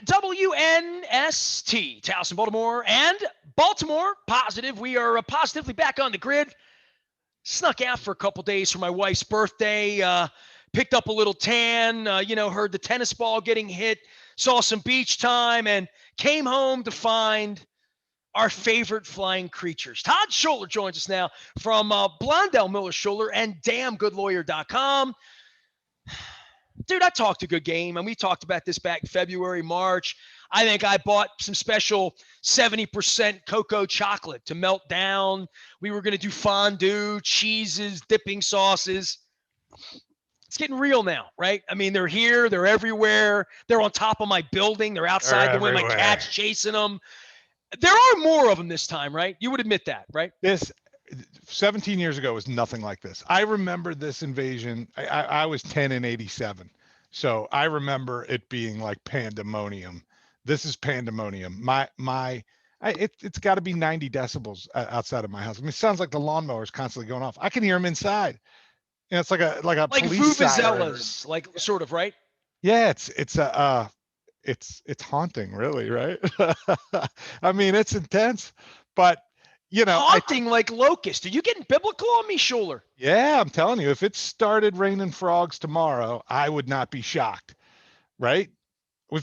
WNST, Towson, Baltimore, and Baltimore Positive. We are positively back on the grid. Snuck out for a couple days for my wife's birthday. Picked up a little tan. Heard the tennis ball getting hit. Saw some beach time, and came home to find our favorite flying creatures. Todd Schuler joins us now from Blondell Miller Schuler and damngoodlawyer.com. Dude, I talked a good game, and we talked about this back in February, March. I think I bought some special 70% cocoa chocolate to melt down. We were going to do fondue, cheeses, dipping sauces. It's getting real now, right? I mean, they're here. They're everywhere. They're on top of my building. They're outside the way my cat's chasing them. There are more of them this time, right? You would admit that, right? This 17 years ago was nothing like this. I remember this invasion. I was 10 in 87. So I remember it being like pandemonium. This is pandemonium. It's got to be 90 decibels outside of my house. I mean, it sounds like the lawnmower is constantly going off. I can hear them inside. And it's like a police vuvuzelas, like sort of, right? Yeah, it's haunting, really, right? I mean, it's intense, but haunting like locusts. Are you getting biblical on me, Schuler? Yeah, I'm telling you, if it started raining frogs tomorrow, I would not be shocked, right? You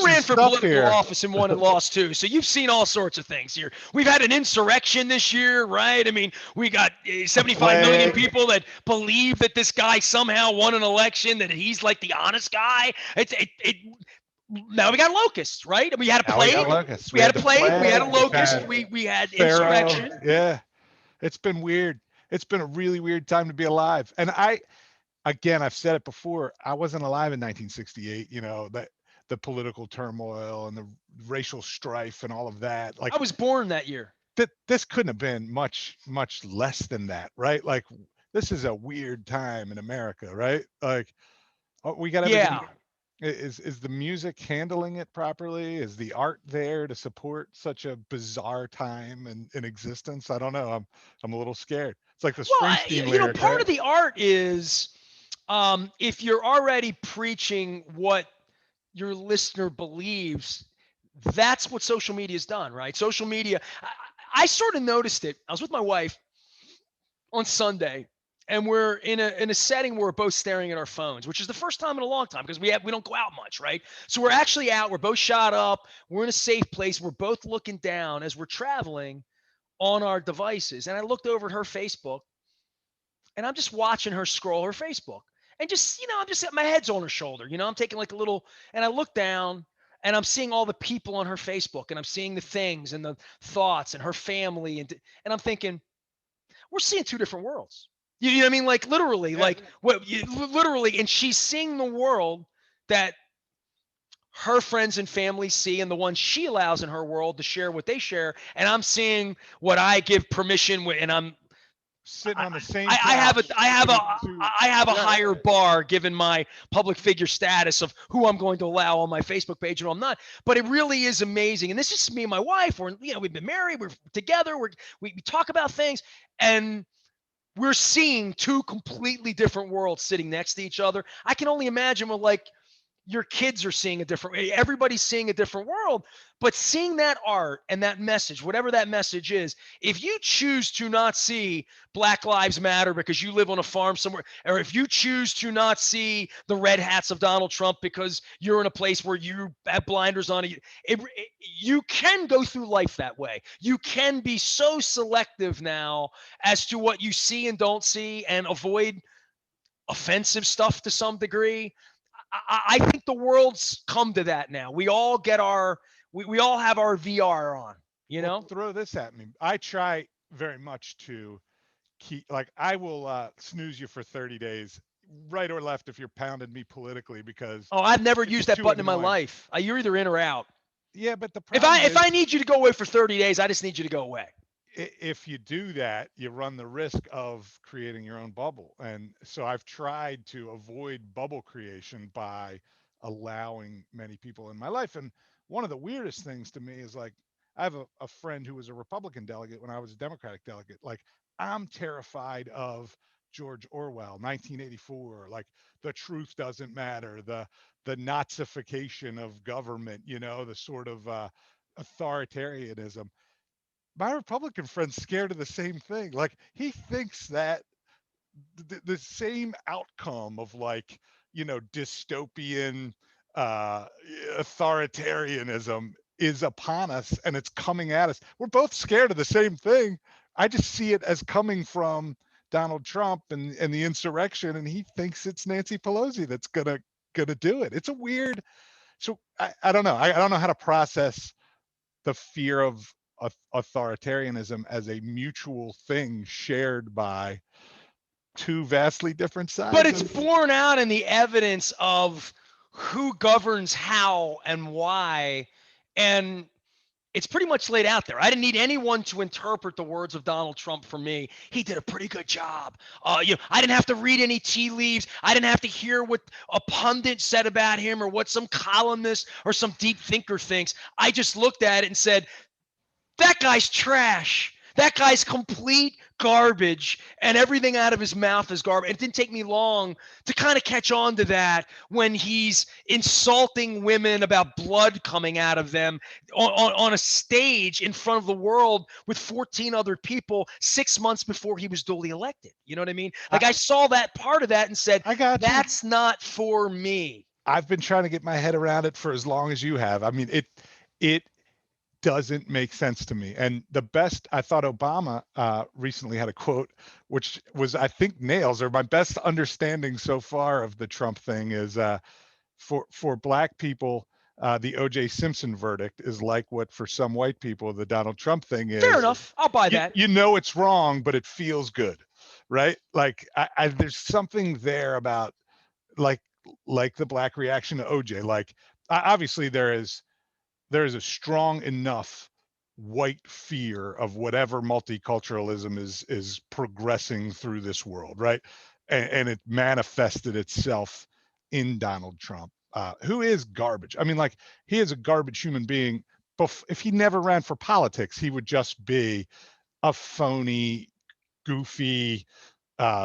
ran for political office and won and lost too, so you've seen all sorts of things here. We've had an insurrection this year, right? I mean, we got 75 million people that believe that this guy somehow won an election, that he's like the honest guy. Now we got locusts, right? We had a plague. We had a plague. We had a locust. We had insurrection. Yeah, it's been weird. It's been a really weird time to be alive. And I've said it before, I wasn't alive in 1968, the political turmoil and the racial strife and all of that. Like, I was born that year. This couldn't have been much less than that, right? Like, this is a weird time in America, right? Like, we got everything. Yeah. Is the music handling it properly? Is the art there to support such a bizarre time in existence? I don't know. I'm a little scared. It's like the Springsteen lyric. Part of the art is if you're already preaching what your listener believes, that's what social media has done, right? Social media, I sort of noticed it. I was with my wife on Sunday, and we're in a setting where we're both staring at our phones, which is the first time in a long time because we don't go out much, right? So we're actually out. We're both shot up. We're in a safe place. We're both looking down as we're traveling on our devices. And I looked over at her Facebook, and I'm just watching her scroll her Facebook. And my head's on her shoulder. I'm taking like a little, and I look down, and I'm seeing all the people on her Facebook, and I'm seeing the things and the thoughts and her family. And I'm thinking, we're seeing two different worlds. You know what I mean? Like literally, literally. And she's seeing the world that her friends and family see, and the one she allows in her world to share what they share. And I'm seeing what I give permission with, and I'm sitting on the same. I have a higher bar given my public figure status of who I'm going to allow on my Facebook page and who I'm not. But it really is amazing. And this is me and my wife. We've been married. We're together. We talk about things, and we're seeing two completely different worlds sitting next to each other. I can only imagine what your kids are seeing everybody's seeing a different world, but seeing that art and that message, whatever that message is, if you choose to not see Black Lives Matter because you live on a farm somewhere, or if you choose to not see the red hats of Donald Trump because you're in a place where you have blinders on, you can go through life that way. You can be so selective now as to what you see and don't see and avoid offensive stuff to some degree. I think the world's come to that now. We all get we all have our VR on, Well, throw this at me. I try very much to keep, I will snooze you for 30 days, right or left, if you're pounding me politically, because. Oh, I've never used that button in my life. You're either in or out. Yeah, but the problem if I need you to go away for 30 days, I just need you to go away. If you do that, you run the risk of creating your own bubble. And so I've tried to avoid bubble creation by allowing many people in my life. And one of the weirdest things to me is, I have a friend who was a Republican delegate when I was a Democratic delegate. I'm terrified of George Orwell, 1984, like the truth doesn't matter, the Nazification of government, the sort of authoritarianism. My Republican friend's scared of the same thing. Like he thinks that the same outcome of like dystopian uh authoritarianism is upon us and it's coming at us. We're both scared of the same thing. I just see it as coming from Donald Trump and the insurrection, and he thinks it's Nancy Pelosi that's gonna do it. It's a weird. So I don't know. I don't know how to process the fear of authoritarianism as a mutual thing shared by two vastly different But sides it's of. borne out in the evidence of who governs how and why. And it's pretty much laid out there. I didn't need anyone to interpret the words of Donald Trump for me. He did a pretty good job. I didn't have to read any tea leaves. I didn't have to hear what a pundit said about him or what some columnist or some deep thinker thinks. I just looked at it and said, that guy's trash. That guy's complete garbage, and everything out of his mouth is garbage. It didn't take me long to kind of catch on to that when he's insulting women about blood coming out of them on a stage in front of the world with 14 other people 6 months before he was duly elected. You know what I mean? I, Like I saw that part of that and said, I got you. that's not for me. I've been trying to get my head around it for as long as you have. I mean, it doesn't make sense to me. And the best, I thought Obama recently had a quote, which was, I think, nails, or my best understanding so far of the Trump thing is for black people, the O.J. Simpson verdict is like what for some white people the Donald Trump thing Fair is. enough. I'll buy that. You know it's wrong, but it feels good, right? Like there's something there about like like the black reaction to OJ. Like obviously there is a strong enough white fear of whatever multiculturalism is progressing through this world, right? And it manifested itself in Donald Trump, who is garbage. I mean, like he is a garbage human being. If he never ran for politics, he would just be a phony, goofy,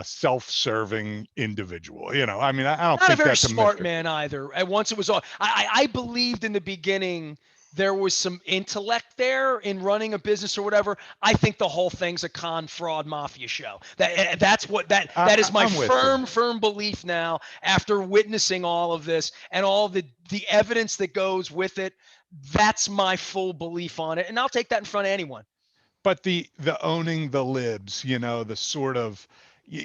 self-serving individual. I mean, I don't Not a think very that's a smart mystery. man either. And once it was all, I believed in the beginning there was some intellect there in running a business or whatever. I think the whole thing's a con, fraud, mafia show. That's what that is my I'm with you. firm belief now after witnessing all of this and all the evidence that goes with it. That's my full belief on it, and I'll take that in front of anyone. But the owning the libs, the sort of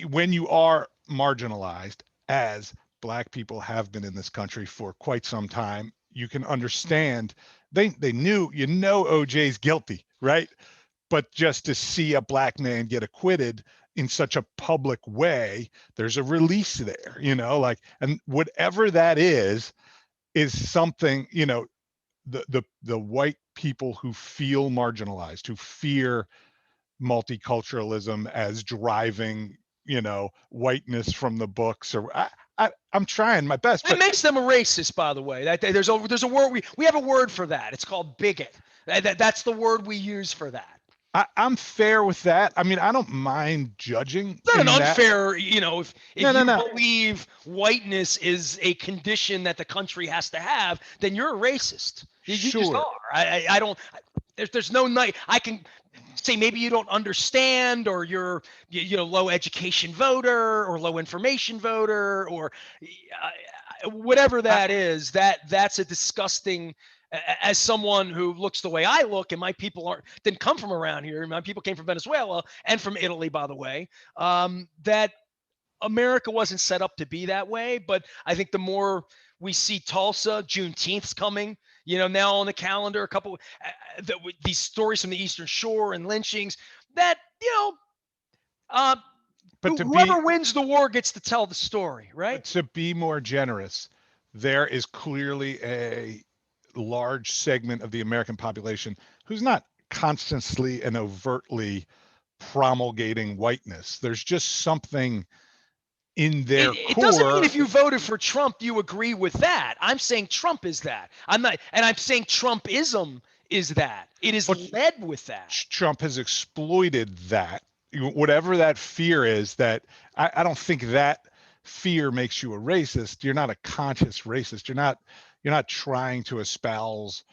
when you are marginalized, as black people have been in this country for quite some time, you can understand they knew OJ's guilty, right? But just to see a black man get acquitted in such a public way, there's a release there, like, and whatever that is something, the white people who feel marginalized, who fear multiculturalism as driving, whiteness from the books, or I'm trying my best, It but makes them a racist, by the way. There's a word we have a word for that. It's called bigot. That's the word we use for that. I'm fair with that. I mean, I don't mind judging It's not an in that. unfair, if No, no, you no. believe whiteness is a condition that the country has to have, then you're a racist. You just Sure. are. I don't. There's no night. I can say maybe you don't understand, or you're low education voter, or low information voter, or whatever I, that is. That's a disgusting. As someone who looks the way I look, and my people didn't come from around here. My people came from Venezuela and from Italy, by the way. That America wasn't set up to be that way. But I think the more we see Tulsa, Juneteenth's coming, now on the calendar, a couple these stories from the Eastern Shore and lynchings that, uh, but to be whoever wins the war gets to tell the story, right? but to be more generous, there is clearly a large segment of the American population who's not constantly and overtly promulgating whiteness. There's just something in It, their it doesn't mean core. if you voted for Trump, you agree with that. I'm saying Trump is that. I'm not, and I'm saying Trumpism is that. It is But led with that. Trump has exploited that whatever that fear is, that I don't think that fear makes you a racist. You're not a conscious racist. You're not trying to espouse,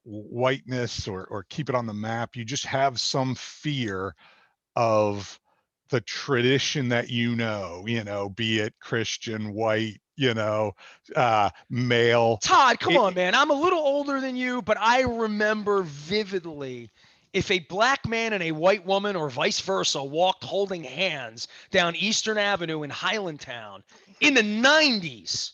whiteness or keep it on the map. You just have some fear of the tradition that be it Christian, white, male. Todd, come It, on, man. I'm a little older than you, but I remember vividly if a black man and a white woman or vice versa walked holding hands down Eastern Avenue in Highlandtown in the 90s,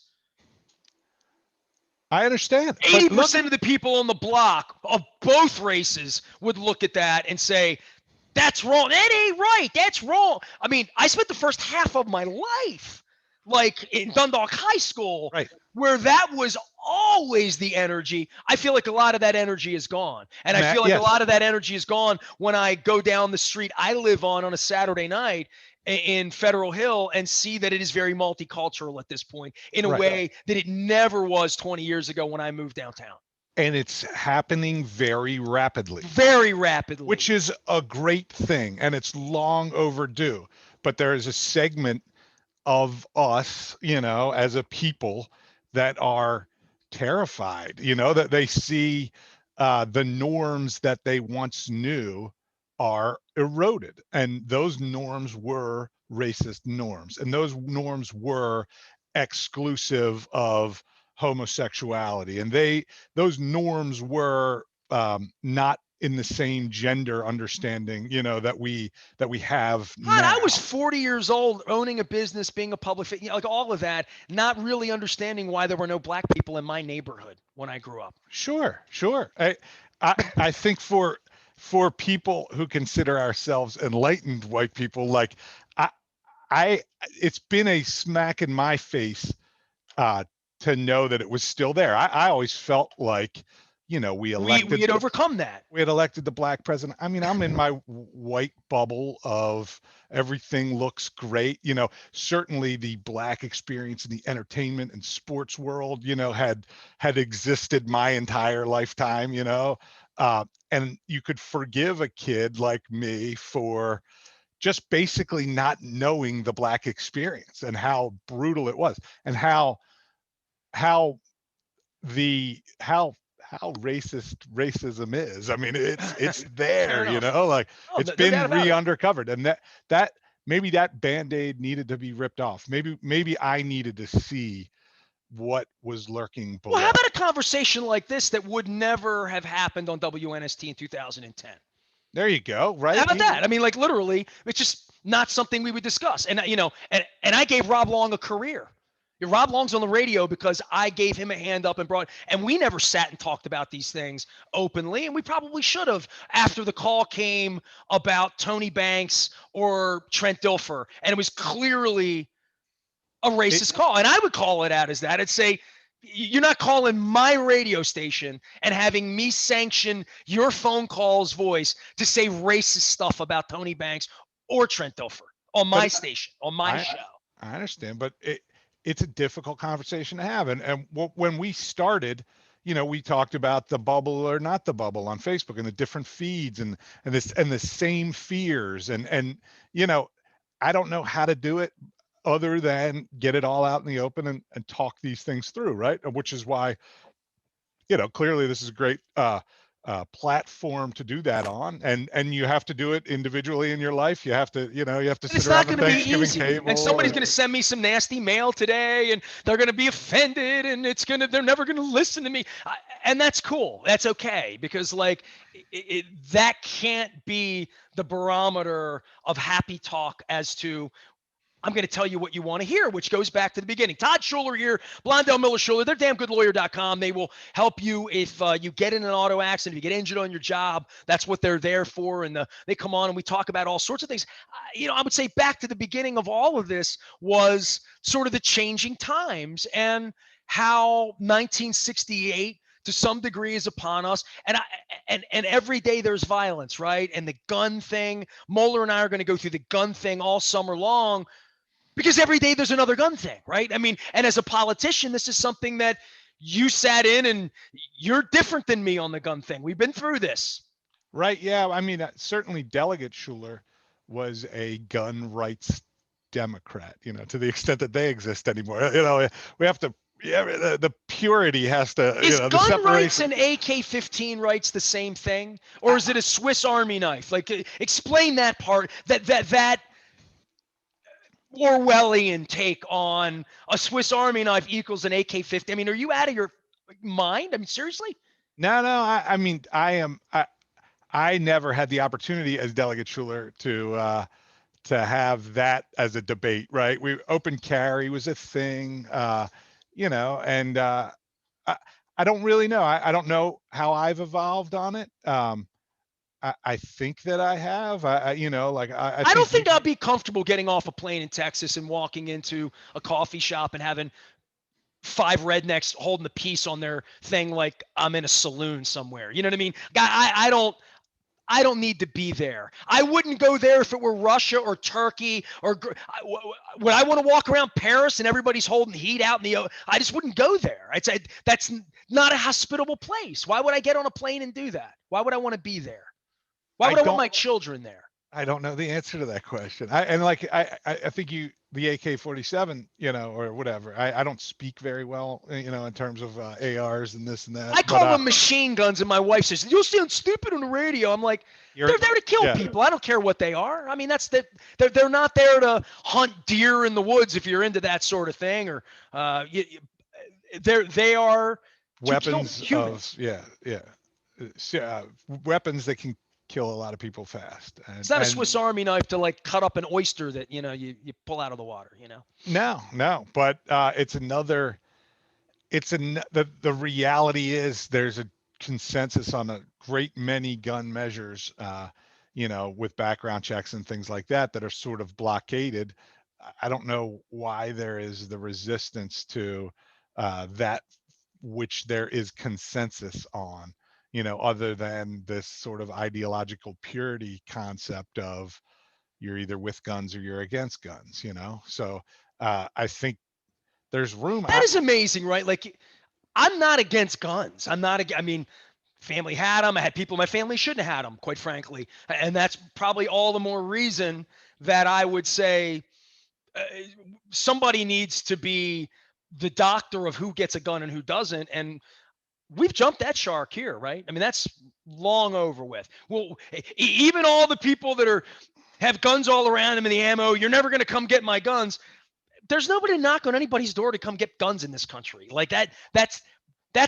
I understand, but look, 80% of the people on the block of both races would look at that and say, that's wrong. That ain't right. That's wrong. I mean, I spent the first half of my life like in Dundalk High School right, where that was always the energy. I feel like a lot of that energy is gone. And I Matt. feel like a Yes, lot of that energy is gone when I go down the street I live on a Saturday night in Federal Hill and see that it is very multicultural at this point in a right. way that it never was 20 years ago when I moved downtown. And it's happening very rapidly, Very rapidly. which is a great thing, and it's long overdue. But there is a segment of us, as a people that are terrified, that they see the norms that they once knew are eroded. And those norms were racist norms, and those norms were exclusive of homosexuality. And those norms were not in the same gender understanding, that we have God, I was now. 40 years old, owning a business, being a public, like all of that, not really understanding why there were no black people in my neighborhood when I grew up. Sure, sure. I think for people who consider ourselves enlightened white people, like I I it's been a smack in my face uh to know that it was still there. I always felt like, we We elected had overcome that. we had elected the black president. I mean, I'm in my white bubble of everything looks great. Certainly the black experience in the entertainment and sports world, had existed my entire lifetime. And you could forgive a kid like me for just basically not knowing the black experience and how brutal it was, and how how racist racism is. I mean, it's Fair there, enough. like Oh, it's no been doubt about it. re-undercovered. And that maybe that band-aid needed to be ripped off. Maybe I needed to see what was lurking Well, how below. about a conversation like this that would never have happened on WNST in 2010? There you go, How right? about that? I mean, like literally, it's just not something we would discuss. And and I gave Rob Long a career. Rob Long's on the radio because I gave him a hand up and brought, and we never sat and talked about these things openly, and we probably should have after the call came about Tony Banks or Trent Dilfer, and it was clearly a It, racist call. And I would call it out as that. I'd say, you're not calling my radio station and having me sanction your phone call's voice to say racist stuff about Tony Banks or Trent Dilfer on but my station, on my I show. I understand, but it's a difficult conversation to have. And when we started, we talked about the bubble or not the bubble on Facebook and the different feeds and the same fears and I don't know how to do it other than get it all out in the open and talk these things through, right? Which is why, clearly this is a great platform to do that on, and you have to do it individually in your life. You have to, And sit it's not around the going to be Thanksgiving easy. And table somebody's going to and send me some nasty mail today, and they're going to be offended, and they're never going to listen to me. And that's cool. That's okay because like that can't be the barometer of happy talk as to I'm going to tell you what you want to hear, which goes back to the beginning. Todd Schuler here, Blondell Miller Schuler. They're damngoodlawyer.com. They will help you if you get in an auto accident, if you get injured on your job. That's what they're there for. And they come on and we talk about all sorts of things. I would say back to the beginning of all of this was sort of the changing times and how 1968 to some degree is upon us. And every day there's violence, right? And the gun thing. Moeller and I are going to go through the gun thing all summer long because every day there's another gun thing, right? I mean, and as a politician, this is something that you sat in and you're different than me on the gun thing. We've been through this. right. Yeah, I mean, certainly Delegate Schuler was a gun rights Democrat, to the extent that they exist anymore. We have to, yeah, the purity has to, Is the gun rights separation. and AK-15 rights the same thing, or is it a Swiss Army knife? Like, explain that part. That Orwellian take on a Swiss Army knife equals an AK-15. I mean, are you out of your mind? I mean, seriously? No, no. I mean, I never had the opportunity as Delegate Schuler to have that as a debate, right? Open carry was a thing, and I, I don't really know. I don't know how I've evolved on it. I think that I have. I I don't think you. think I'd be comfortable getting off a plane in Texas and walking into a coffee shop and having five rednecks holding the piece on their thing like I'm in a saloon somewhere. You know what I mean? I don't need to be there. I wouldn't go there if it were Russia or Turkey or would I want to walk around Paris and everybody's holding heat out in the. I just wouldn't go there. I'd say that's not a hospitable place. Why would I get on a plane and do that? Why would I want to be there? Why I would I want don't. my children there? I don't know the answer to that question. I think the AK-47, or whatever. I don't speak very well, in terms of ARs and this and that. I But call them machine guns, and my wife says you'll sound stupid on the radio. I'm like, you're they're there to kill yeah. people. I don't care what they are. I mean, that's that. They're not there to hunt deer in the woods if you're into that sort of thing, or they are to kill Weapons of humans. weapons that can kill a lot of people fast. It's And not a and Swiss Army knife to like cut up an oyster that you pull out of the water. no, but the reality is there's a consensus on a great many gun measures, with background checks and things like that are sort of blockaded. I don't know why there is the resistance to that, which there is consensus on, other than this sort of ideological purity concept of you're either with guns or you're against guns. So I think there's room. That is amazing, right? Like, I'm not against guns. I'm not. I mean, family had them. I had people in my family shouldn't have had them, quite frankly, and that's probably all the more reason that I would say uh, somebody needs to be the doctor of who gets a gun and who doesn't. And we've jumped that shark here, right? I mean, that's long over with. Well, even all the people that have guns all around them and the ammo, you're never going to come get my guns. There's nobody knock on anybody's door to come get guns in this country. Like that. That's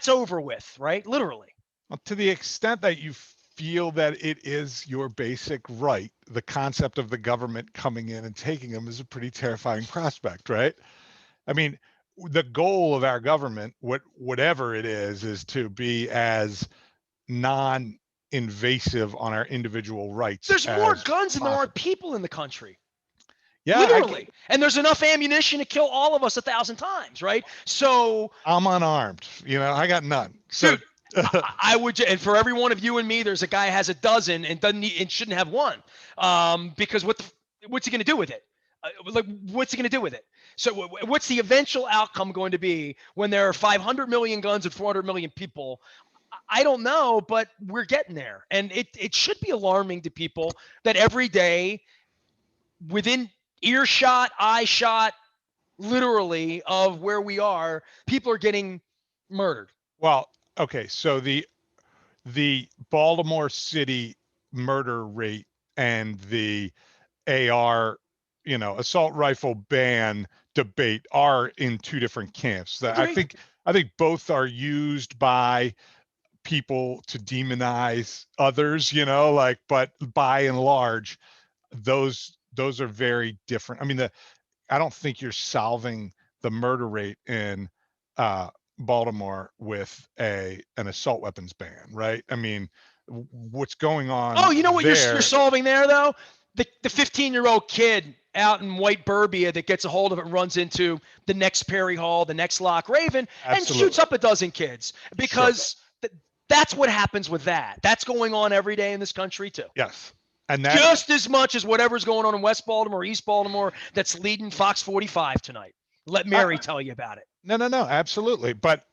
over with, right? Literally. Well, to the extent that you feel that it is your basic right, the concept of the government coming in and taking them is a pretty terrifying prospect, right? I mean, the goal of our government, whatever it is to be as non-invasive on our individual rights There's more as guns than there are possible. people in the country. Yeah, Literally. And there's enough ammunition to kill all of us 1,000 times, right? So, I'm unarmed. I got none. So dude, I would, and for every one of you and me, there's a guy who has a dozen and doesn't need, and shouldn't have one, because what's he going to do with it? Like, what's he going to do with it? So, what's the eventual outcome going to be when there are 500 million guns and 400 million people? I don't know, but we're getting there, and it should be alarming to people that every day, within earshot, eye shot, literally of where we are, people are getting murdered. well, okay, so the Baltimore City murder rate and the AR, assault rifle ban debate are in two different camps. Agree. I think both are used by people to demonize others, but by and large, those are very different. I mean, I don't think you're solving the murder rate in uh, Baltimore with an assault weapons ban, right? I mean, what's going Oh, on you know what you're there? solving there though? The 15-year-old kid out in White Burbia that gets a hold of it, runs into the next Perry Hall, the next Lock Raven, and shoots Absolutely, up a dozen kids, sure, because that's what happens with that. That's going on every day in this country too. yes, and that Just as much as whatever's going on in West Baltimore, East Baltimore, that's leading Fox 45 tonight. Let I, Mary tell you about it. No, absolutely. But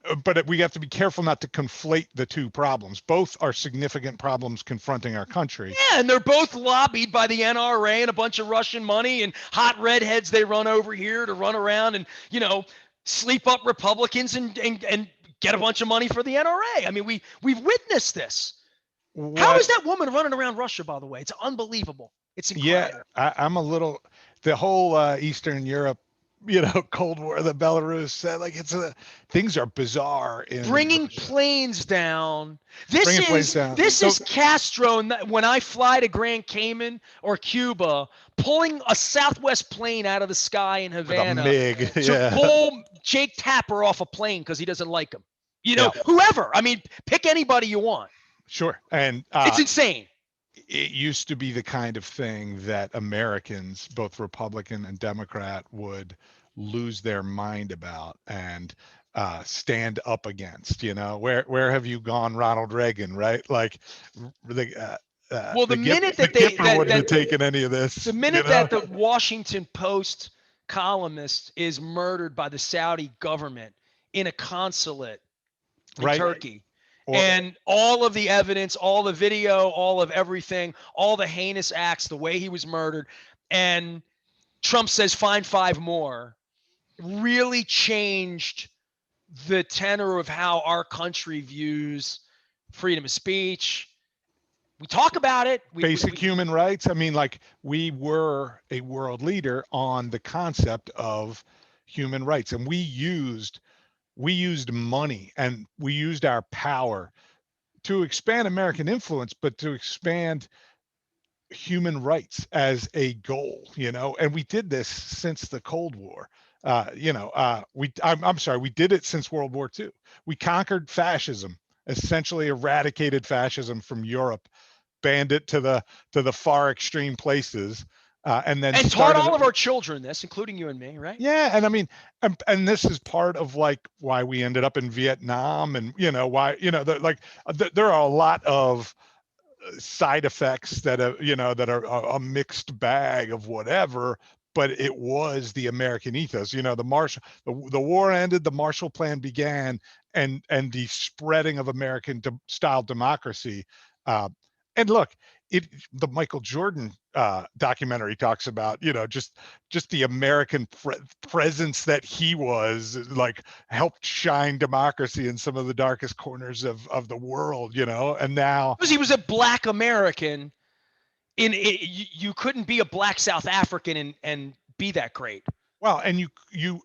we have to be careful not to conflate the two problems. Both are significant problems confronting our country. Yeah, and they're both lobbied by the NRA and a bunch of Russian money and hot redheads they run over here to run around and, sleep up Republicans and get a bunch of money for the NRA. I mean, we've witnessed this. How is What? that woman running around Russia, by the way? It's unbelievable. It's Yeah, incredible. I'm a little. The whole Eastern Europe, Cold War, the Belarus, like things are bizarre in Bringing Russia. planes down. This Bringing planes is down. this So is Castro. When I fly to Grand Cayman or Cuba, pulling a Southwest plane out of the sky in with a Havana MiG, to yeah, pull Jake Tapper off a plane because he doesn't like him. yeah, Whoever. I mean, pick anybody you want. sure. And It's insane. it used to be the kind of thing that Americans, both Republican and Democrat, would lose their mind about and stand up against. Where have you gone, Ronald Reagan? Right, like Well, the minute The that they Gipper that wouldn't have that taken any of the this. minute that the Washington Post columnist is murdered by the Saudi government in a consulate in Right? Turkey. Or And all of the evidence, all the video, all of everything, all the heinous acts, the way he was murdered, and Trump says find five more, really changed the tenor of how our country views freedom of speech. We talk about it. basic human rights. I mean, like we were a world leader on the concept of human rights, and we used money and we used our power to expand American influence, but to expand human rights as a goal, and we did this since the Cold War. I'm sorry, we did it since World War II. We conquered fascism, essentially eradicated fascism from Europe, banned it to the far extreme places, and then and taught started. all of our children this, including you and me, right? Yeah, and I mean, and this is part of like why we ended up in Vietnam, and why there are a lot of side effects that are a mixed bag of whatever. But it was the American ethos. The war ended, the Marshall Plan began, and the spreading of American style democracy. Uh, and look, the Michael Jordan documentary talks about just the American presence that he was like helped shine democracy in some of the darkest corners of the world. And now Because he was a black American. You couldn't be a black South African and be that great. well, and you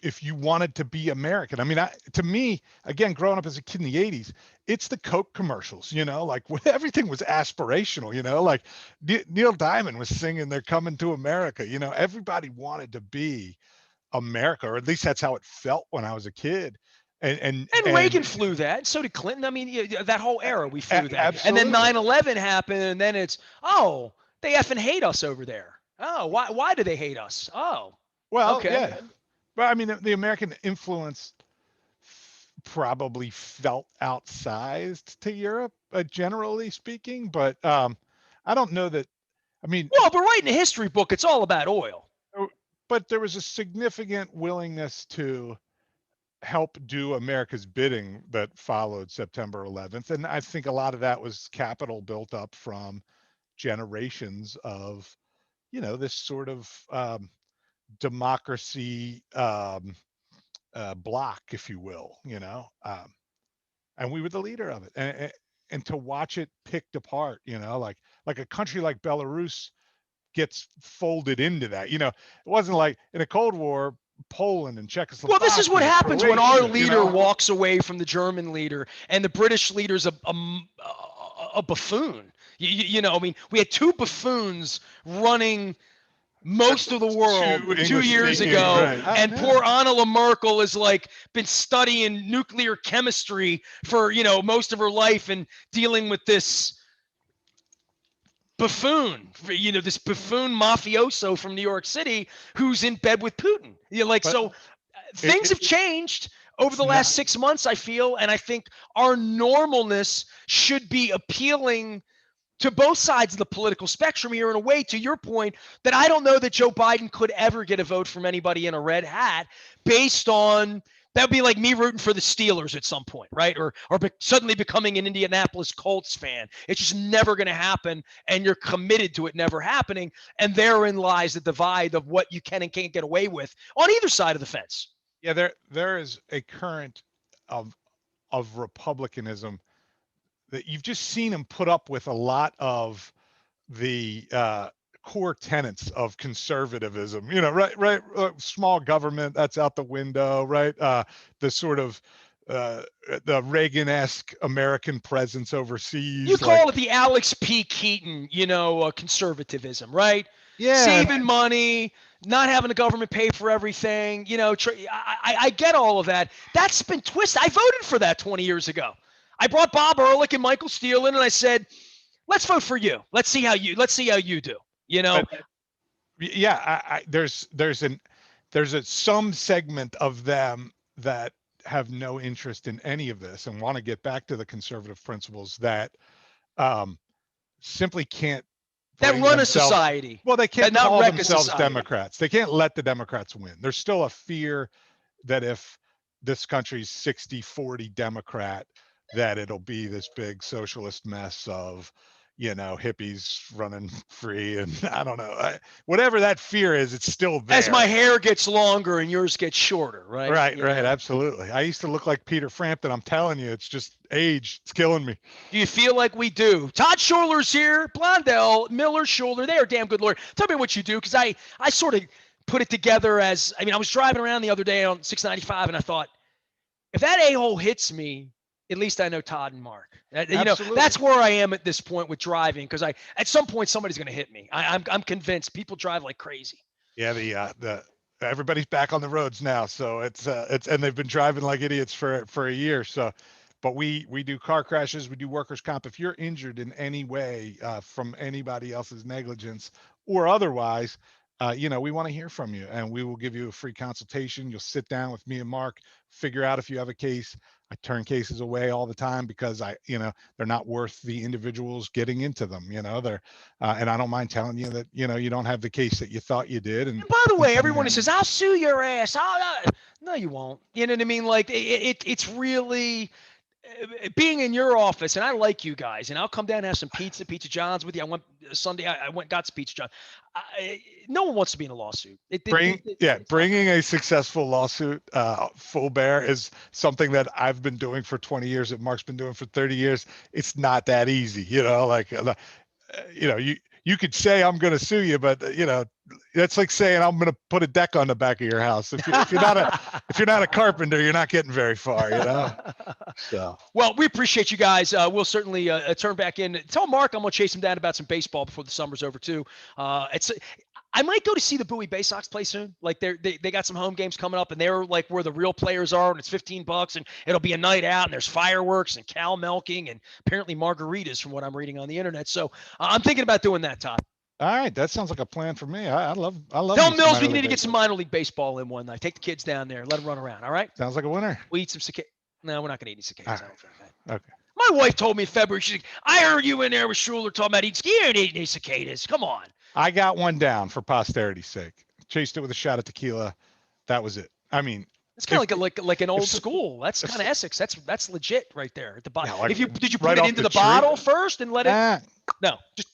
if you wanted to be American, I mean, to me, again, growing up as a kid in the '80s, it's the Coke commercials, like everything was aspirational, like Neil Diamond was singing "They're Coming to America," everybody wanted to be America, or at least that's how it felt when I was a kid, and and And and Reagan flew that. So did Clinton. I mean, that whole era, we flew that. And then absolutely. 9/11 happened, and then it's, oh, they effing hate us over there. Oh, why do they hate us? Oh, Well, okay. yeah, but I mean, the American influence probably felt outsized to Europe, generally speaking. But I don't know that. I mean, Well, but writing a history book, it's all about oil. but there was a significant willingness to help do America's bidding that followed September 11th, and I think a lot of that was capital built up from generations of this sort of democracy block, if you will. And we were the leader of it, and to watch it picked apart, like a country like Belarus gets folded into that. It wasn't like in a Cold War, Poland and Well, this is what Czechoslovakia, happens when our Croatia, leader walks away from the German leader and the British leader's a buffoon. I mean, we had two buffoons running most of the world two 2 years English-speaking, ago, right? and Yeah. poor Angela Merkel is like been studying nuclear chemistry for most of her life and dealing with this buffoon, this buffoon mafioso from New York City who's in bed with Putin. But Things have changed over it's the last not 6 months, I feel, and I think our normalness should be appealing to both sides of the political spectrum here in a way, to your point, that I don't know that Joe Biden could ever get a vote from anybody in a red hat based on that would be like me rooting for the Steelers at some point, right? Or suddenly becoming an Indianapolis Colts fan. It's just never going to happen, and you're committed to it never happening. And therein lies the divide of what you can and can't get away with on either side of the fence. Yeah, there is a current of republicanism that you've just seen him put up with a lot of the core tenets of conservatism. Right. Small government, that's out the window, right? The sort of the Reagan-esque American presence overseas. You call it the Alex P. Keaton, conservatism, right? Yeah. Saving money, not having the government pay for everything. I get all of that. That's been twisted. I voted for that 20 years ago. I brought Bob Ehrlich and Michael Steele in, and I said, let's vote for you. Let's see how you do. But, yeah, there's some segment of them that have no interest in any of this and want to get back to the conservative principles that simply can't run a society. Well, they can't call themselves Democrats. They can't let the Democrats win. There's still a fear that if this country's 60-40 Democrat, that it'll be this big socialist mess of hippies running free, and I don't know, whatever that fear is, it's still there. As my hair gets longer and yours gets shorter, right? Right, absolutely. I used to look like Peter Frampton. I'm telling you, it's just age. It's killing me. Do you feel like we do? Todd Schuler's here. Blondell, Miller, Schuler, they are damn good lawyers. Tell me what you do, because I sort of put it together as, I was driving around the other day on 695, and I thought, if that a-hole hits me, at least I know Todd and Mark. That's where I am at this point with driving, because at some point somebody's going to hit me. I'm convinced people drive like crazy. Yeah, the everybody's back on the roads now, so it's and they've been driving like idiots for a year. So, but we do car crashes, we do workers' comp. If you're injured in any way from anybody else's negligence or otherwise, we want to hear from you, and we will give you a free consultation. You'll sit down with me and Mark, figure out if you have a case. I turn cases away all the time because they're not worth the individuals getting into them. They're, and I don't mind telling you that, you don't have the case that you thought you did. And by the way, everyone who says, I'll sue your ass. No, you won't. You know what I mean? Like it's really being in your office, and I like you guys, and I'll come down and have some Pizza John's with you. I went Sunday. I went got some Pizza John. No one wants to be in a lawsuit. Bringing a successful lawsuit full bear is something that I've been doing for 20 years. That Mark's been doing for 30 years. It's not that easy, you could say I'm going to sue you, but that's like saying I'm going to put a deck on the back of your house. If you're not a carpenter, you're not getting very far, So. Well, we appreciate you guys. We'll certainly turn back in. Tell Mark I'm going to chase him down about some baseball before the summer's over too. I might go to see the Bowie Bay Sox play soon. Like they got some home games coming up, and they're like where the real players are, and it's $15, and it'll be a night out, and there's fireworks and cow milking and apparently margaritas from what I'm reading on the internet. So I'm thinking about doing that, Todd. All right, that sounds like a plan for me. I love. Tell Mills we need to get some minor league baseball in one night. Take the kids down there, let them run around. All right. Sounds like a winner. We eat some cicadas. No, we're not gonna eat any cicadas. Right. Okay. My wife told me in February, she's like, I heard you in there with Schuler talking about eating. You ain't eating any cicadas. Come on. I got one down for posterity's sake. Chased it with a shot of tequila. That was it. It's kind of like an old school. That's kind of Essex. That's legit right there at the bottom. Yeah, like did you put it into the bottle first and let it? No, just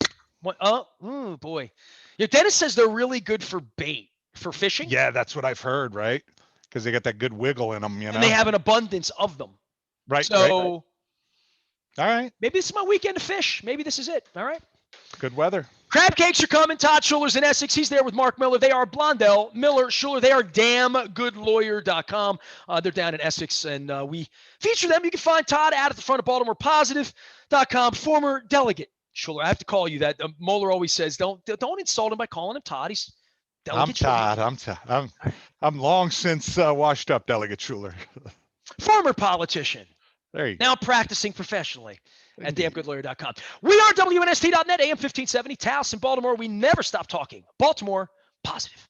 oh boy. Yeah, Dennis says they're really good for bait for fishing. Yeah, that's what I've heard, right? Because they got that good wiggle in them, And they have an abundance of them. Right. So, right. All right. Maybe this is my weekend to fish. Maybe this is it. All right. Good weather. Crab cakes are coming. Todd Schuler's in Essex. He's there with Mark Miller. They are Blondell, Miller, Schuler. They are damngoodlawyer.com. They're down in Essex, and we feature them. You can find Todd out at the front of BaltimorePositive.com, former delegate. Schuler, I have to call you that. Moeller always says, don't insult him by calling him Todd. He's delegate. I'm Todd. I'm long since washed up, Delegate Schuler. Former politician. There you go. Now practicing professionally at damngoodlawyer.com. We are WNST.net, AM 1570, Taos in Baltimore. We never stop talking. Baltimore positive.